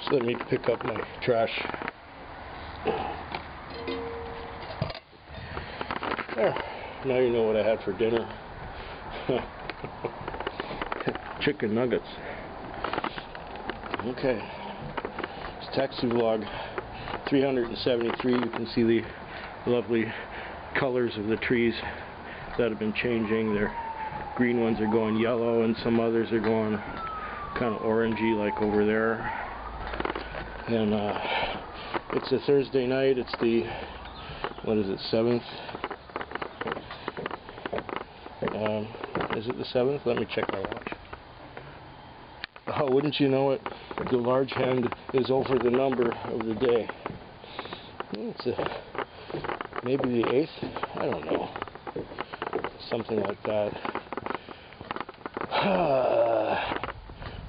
So let me pick up my trash. There. Now you know what I had for dinner. Chicken nuggets. Okay. It's Taxi Vlog 373. You can see the lovely colors of the trees that have been changing. Their green ones are going yellow and some others are going kind of orangey like over there. And it's a Thursday night. It's the, what is it, 7th? Is it the 7th? Let me check my watch. Oh, wouldn't you know it, the large hand is over the number of the day. It's maybe the 8th? I don't know. Something like that.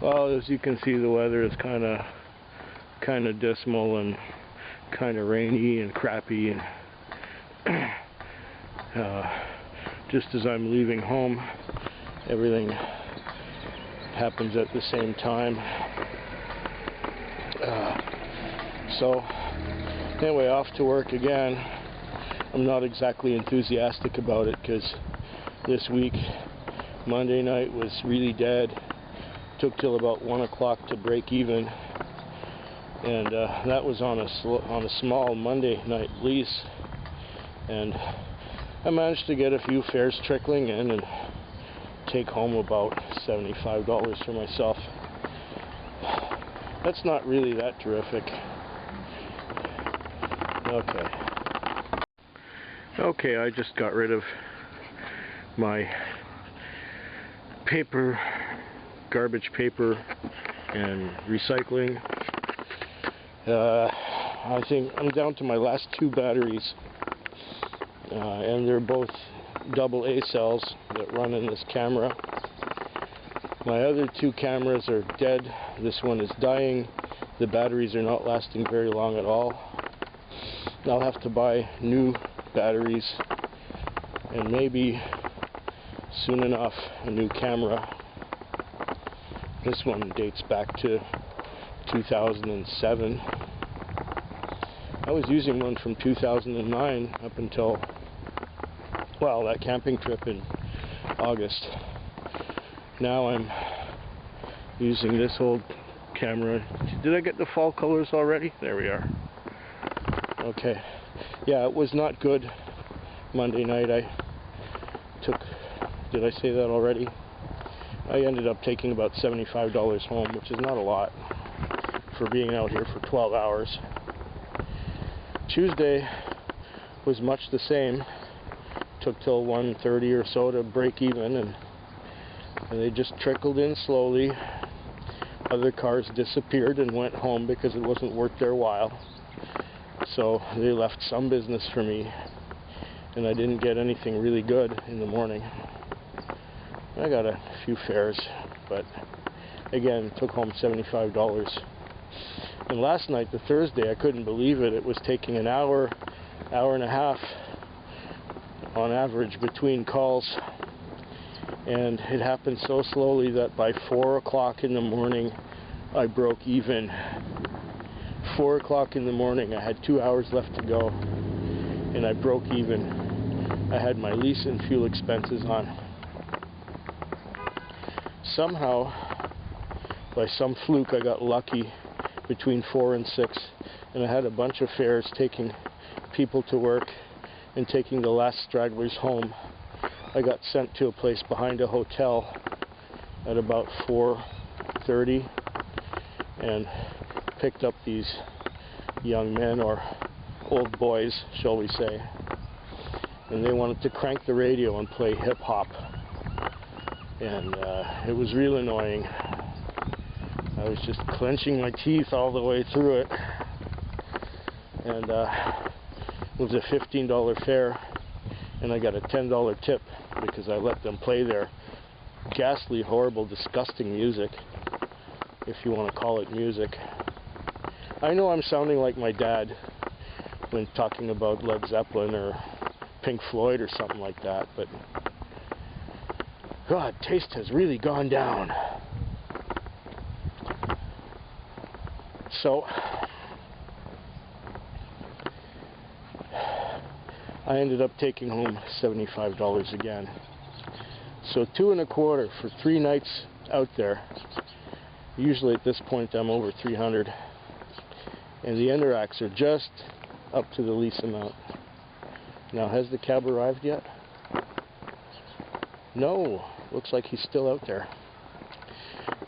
Well, as you can see, the weather is kind of dismal and kind of rainy and crappy. And just as I'm leaving home, everything happens at the same time. So anyway, off to work again. I'm not exactly enthusiastic about it because this week, Monday night was really dead. Took till about 1 o'clock to break even, and that was on a small Monday night lease, and I managed to get a few fares trickling in and take home about $75 for myself. That's not really that terrific. Okay, I just got rid of my garbage paper and recycling. I think I'm down to my last 2 batteries, and they're both AA cells that run in this camera. My other 2 cameras are dead. This one is dying. The batteries are not lasting very long at all. I'll have to buy new batteries and maybe soon enough a new camera. This one dates back to 2007. I was using one from 2009 up until, well, that camping trip in August. Now I'm using this old camera. Did I get the fall colors already? There we are. Okay. Yeah, it was not good Monday night. Did I say that already? I ended up taking about $75 home, which is not a lot for being out here for 12 hours. Tuesday was much the same. Took till 1:30 or so to break even, and they just trickled in slowly. Other cars disappeared and went home because it wasn't worth their while. So they left some business for me, and I didn't get anything really good in the morning. I got a few fares, but again, took home $75. And last night, the Thursday, I couldn't believe it. It was taking an hour and a half on average between calls, and it happened so slowly that by 4 o'clock in the morning, I broke even. 4 o'clock in the morning, I had 2 hours left to go, and I broke even. I had my lease and fuel expenses on. Somehow, by some fluke, I got lucky between 4 and 6, and I had a bunch of fares taking people to work and taking the last stragglers home. I got sent to a place behind a hotel at about 4:30 and picked up these young men, or old boys, shall we say, and they wanted to crank the radio and play hip-hop. And it was real annoying. I was just clenching my teeth all the way through it. And it was a $15 fare, and I got a $10 tip because I let them play their ghastly, horrible, disgusting music, if you want to call it music. I know I'm sounding like my dad when talking about Led Zeppelin or Pink Floyd or something like that, but God, taste has really gone down. So I ended up taking home $75 again. So $2 1/4 for 3 nights out there. Usually at this point I'm over 300, and the Enteracts are just up to the lease amount. Now, has the cab arrived yet? No, looks like he's still out there.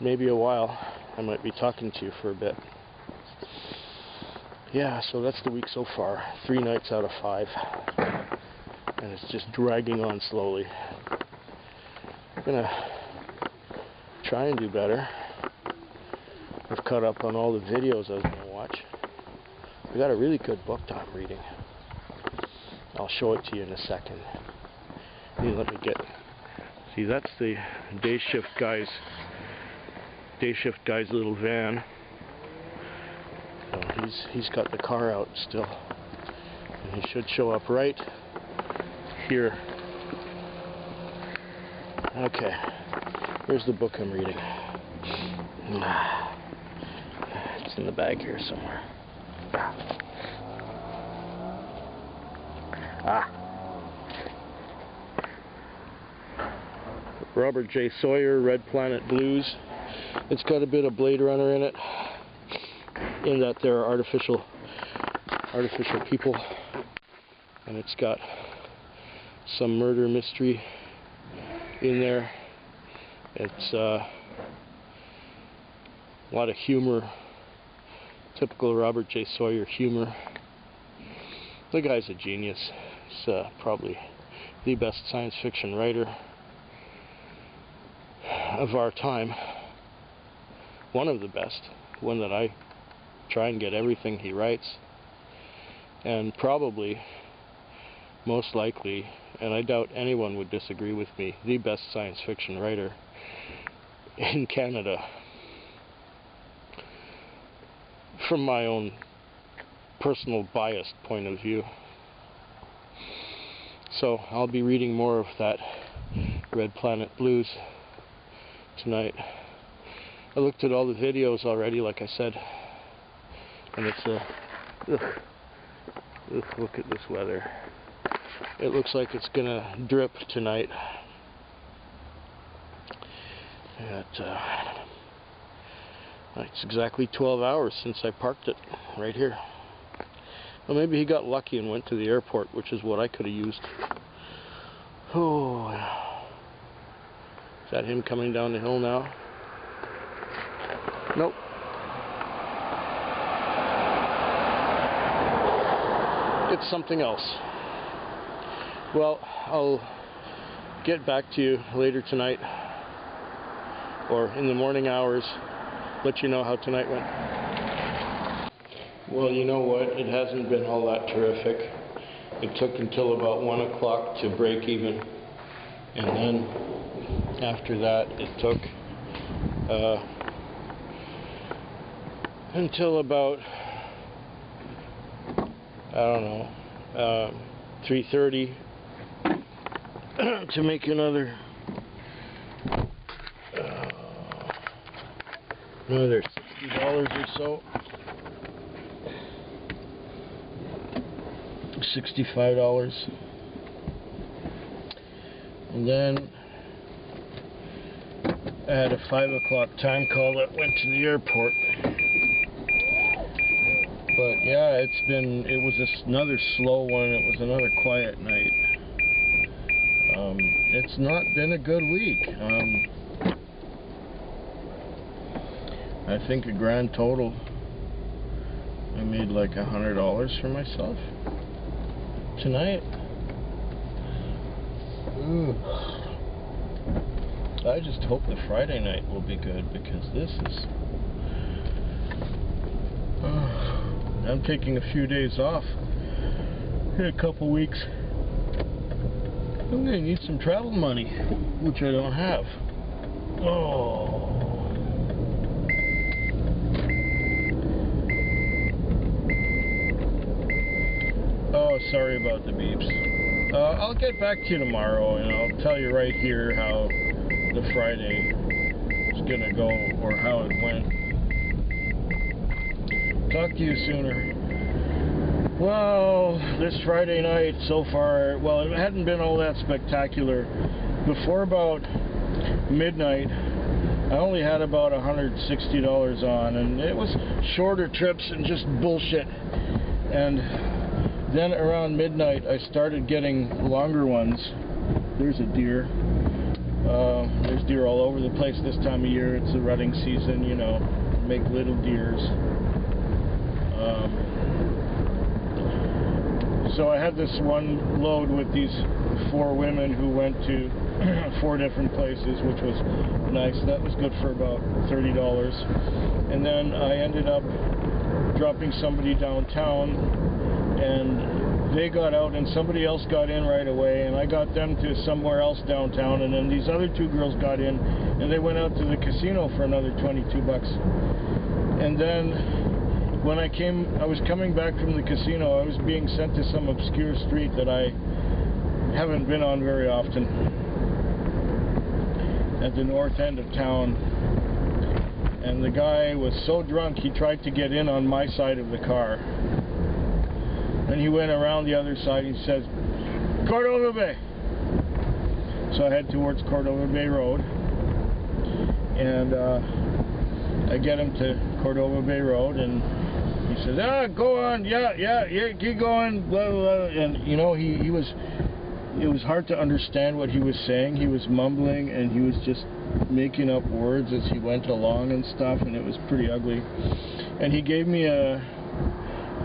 Maybe a while. I might be talking to you for a bit. Yeah, so that's the week so far. 3 nights out of 5. And it's just dragging on slowly. I'm gonna try and do better. I've caught up on all the videos I was gonna watch. I got a really good book that I'm reading. I'll show it to you in a second. Let me get. See, that's the day shift guy's little van. So he's got the car out still, and he should show up right here. Okay, here's the book I'm reading. It's in the bag here somewhere. Robert J. Sawyer, Red Planet Blues. It's got a bit of Blade Runner in it, in that there are artificial people, and it's got some murder mystery in there. It's a lot of humor, typical Robert J. Sawyer humor. The guy's a genius. He's probably the best science fiction writer of our time. One of the best. One that I try and get everything he writes. And probably, most likely, and I doubt anyone would disagree with me, the best science fiction writer in Canada. From my own personal biased point of view. So I'll be reading more of that Red Planet Blues tonight. I looked at all the videos already, like I said, and it's look at this weather. It looks like it's gonna drip tonight. It's exactly 12 hours since I parked it right here. Well, maybe he got lucky and went to the airport, which is what I could have used. Oh, is that him coming down the hill now? Nope. It's something else. Well, I'll get back to you later tonight, or in the morning hours, let you know how tonight went. Well, you know what? It hasn't been all that terrific. It took until about 1 o'clock to break even. And then, after that, it took until about, I don't know, 3:30 to make another $60 or so. $65. And then I had a 5 o'clock time call that went to the airport. But yeah, it was another slow one. It was another quiet night. It's not been a good week. I think a grand total, I made like $100 for myself tonight. Ooh. I just hope the Friday night will be good, because this is... I'm taking a few days off in a couple weeks. I'm going to need some travel money, which I don't have. Oh. Oh, sorry about the beeps. I'll get back to you tomorrow, and I'll tell you right here how the Friday is going to go, or how it went. Talk to you sooner. Well, this Friday night so far, well, it hadn't been all that spectacular. Before about midnight, I only had about $160 on, and it was shorter trips and just bullshit. And then around midnight, I started getting longer ones. There's a deer. There's deer all over the place this time of year. It's the rutting season, you know, make little deers. So I had this one load with these 4 women who went to 4 different places, which was nice. That was good for about $30. And then I ended up dropping somebody downtown, and they got out and somebody else got in right away, and I got them to somewhere else downtown, and then these other 2 girls got in and they went out to the casino for another $22. And then when I was coming back from the casino, I was being sent to some obscure street that I haven't been on very often, at the north end of town. And the guy was so drunk he tried to get in on my side of the car. And he went around the other side and he says, Cordova Bay. So I head towards Cordova Bay Road. And I get him to Cordova Bay Road, and he says, go on, yeah, keep going, blah, blah. And, you know, it was hard to understand what he was saying. He was mumbling, and he was just making up words as he went along and stuff, and it was pretty ugly. And he gave me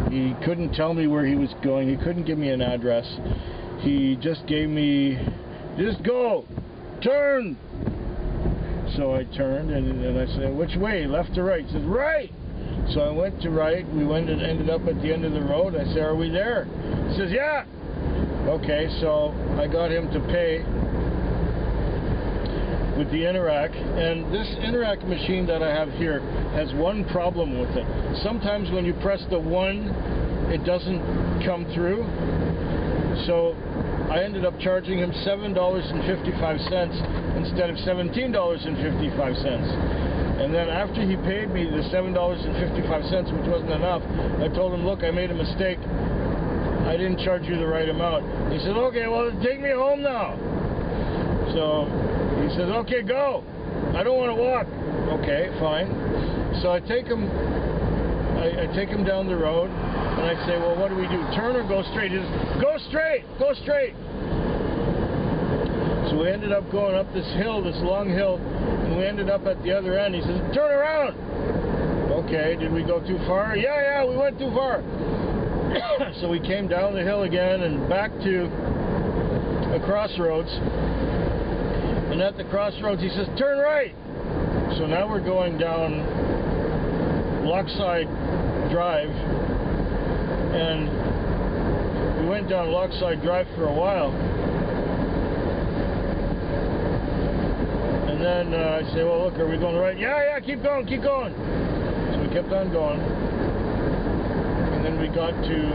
he couldn't tell me where he was going. He couldn't give me an address. He just gave me, just go, turn. So I turned, and I said, which way, left or right? He says, right. So I went to right. We went and ended up at the end of the road. I said, are we there? He says, yeah. Okay, so I got him to pay with the Interac, and this Interac machine that I have here has one problem with it. Sometimes when you press the 1, it doesn't come through. So I ended up charging him $7.55 instead of $17.55. And then after he paid me the $7.55, which wasn't enough, I told him, look, I made a mistake. I didn't charge you the right amount. He said, okay, well, take me home now. So he says, okay, go. I don't want to walk. Okay, fine. So I take him down the road, and I say, well, what do we do? Turn or go straight? He says, go straight, go straight. So we ended up going up this hill, this long hill, and we ended up at the other end. He says, turn around. Okay, did we go too far? Yeah, we went too far. So we came down the hill again and back to a crossroads. And at the crossroads, he says, turn right. So now we're going down Lochside Drive. And we went down Lochside Drive for a while. And then I say, well, look, are we going right? Yeah, keep going, keep going. So we kept on going. And then we got to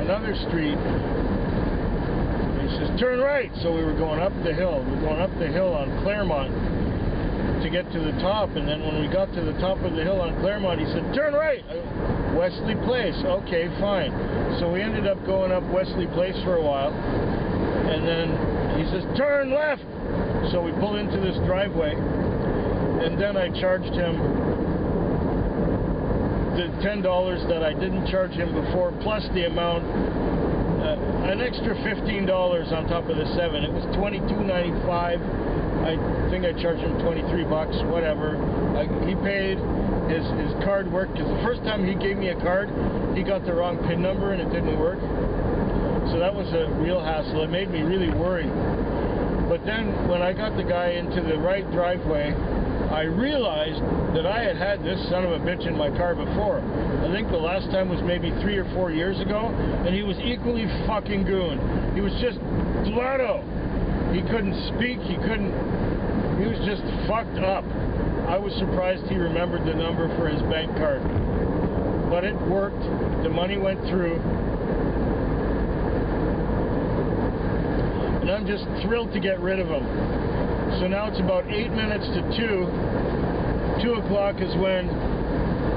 another street. He says, turn right. So we were going up the hill. We're going up the hill on Claremont to get to the top. And then when we got to the top of the hill on Claremont, he said, turn right. Wesley Place. Okay, fine. So we ended up going up Wesley Place for a while. And then he says, turn left. So we pull into this driveway. And then I charged him the $10 that I didn't charge him before, plus the amount, an extra $15 on top of the 7. It was $22.95. I think I charged him $23, whatever. He paid. His card worked, because the first time he gave me a card, he got the wrong PIN number and it didn't work. So that was a real hassle. It made me really worried. But then when I got the guy into the right driveway, I realized that I had this son of a bitch in my car before. I think the last time was maybe 3 or 4 years ago, and he was equally fucking goon. He was just blotto. He couldn't speak, he was just fucked up. I was surprised he remembered the number for his bank card. But it worked. The money went through. And I'm just thrilled to get rid of him. So now it's about 8 minutes to 2. 2 o'clock is when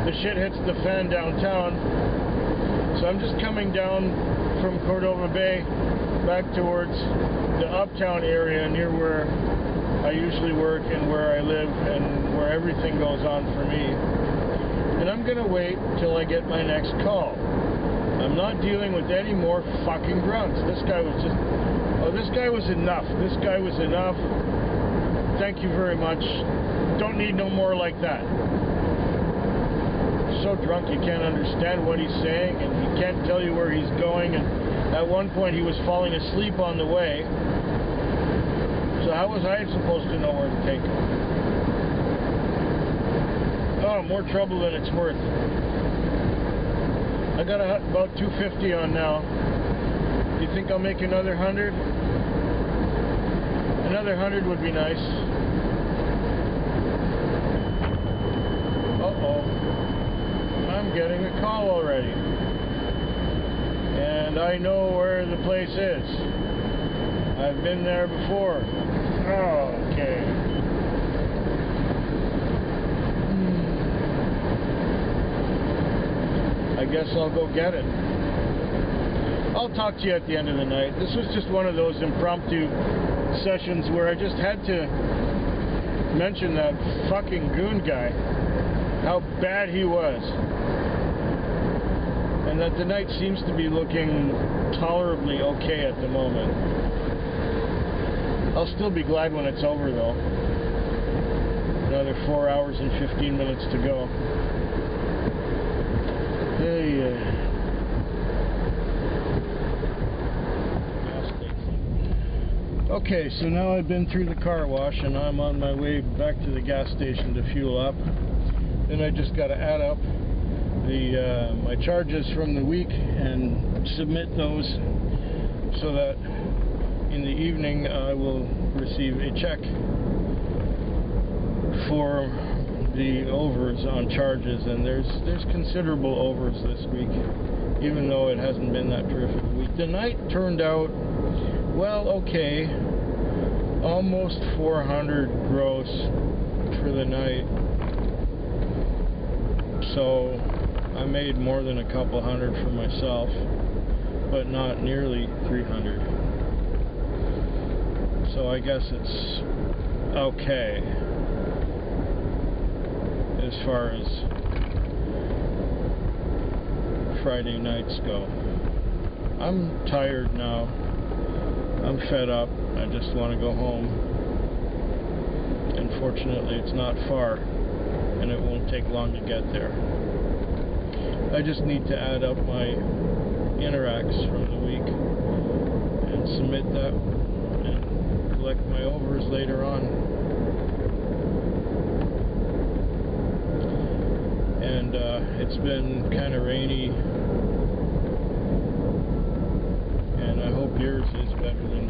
the shit hits the fan downtown. So I'm just coming down from Cordova Bay back towards the uptown area near where I usually work and where I live and where everything goes on for me. And I'm gonna wait till I get my next call. I'm not dealing with any more fucking grunts. This guy was just, oh, this guy was enough. This guy was enough. Thank you very much. Don't need no more like that. So drunk you can't understand what he's saying, and he can't tell you where he's going, and at one point he was falling asleep on the way. So how was I supposed to know where to take him? Oh, more trouble than it's worth. I got about 250 on now. Do you think I'll make another 100? Another 100 would be nice. Uh-oh. I'm getting a call already. And I know where the place is. I've been there before. Okay. I guess I'll go get it. I'll talk to you at the end of the night. This was just one of those impromptu sessions where I just had to mention that fucking goon guy, how bad he was, and that the night seems to be looking tolerably okay at the moment. I'll still be glad when it's over though. Another 4 hours and 15 minutes to go. Okay, so now I've been through the car wash and I'm on my way back to the gas station to fuel up. Then I just got to add up my charges from the week and submit those so that in the evening I will receive a check for the overs on charges, and there's considerable overs this week, even though it hasn't been that terrific a week. The night turned out, well, okay, almost 400 gross for the night, so I made more than a couple hundred for myself, but not nearly 300, so I guess it's okay as far as Friday nights go. I'm tired now. I'm fed up. I just want to go home. Unfortunately, it's not far, and it won't take long to get there. I just need to add up my Interacts from the week and submit that and collect my overs later on. And it's been kind of rainy, and I hope yours is better than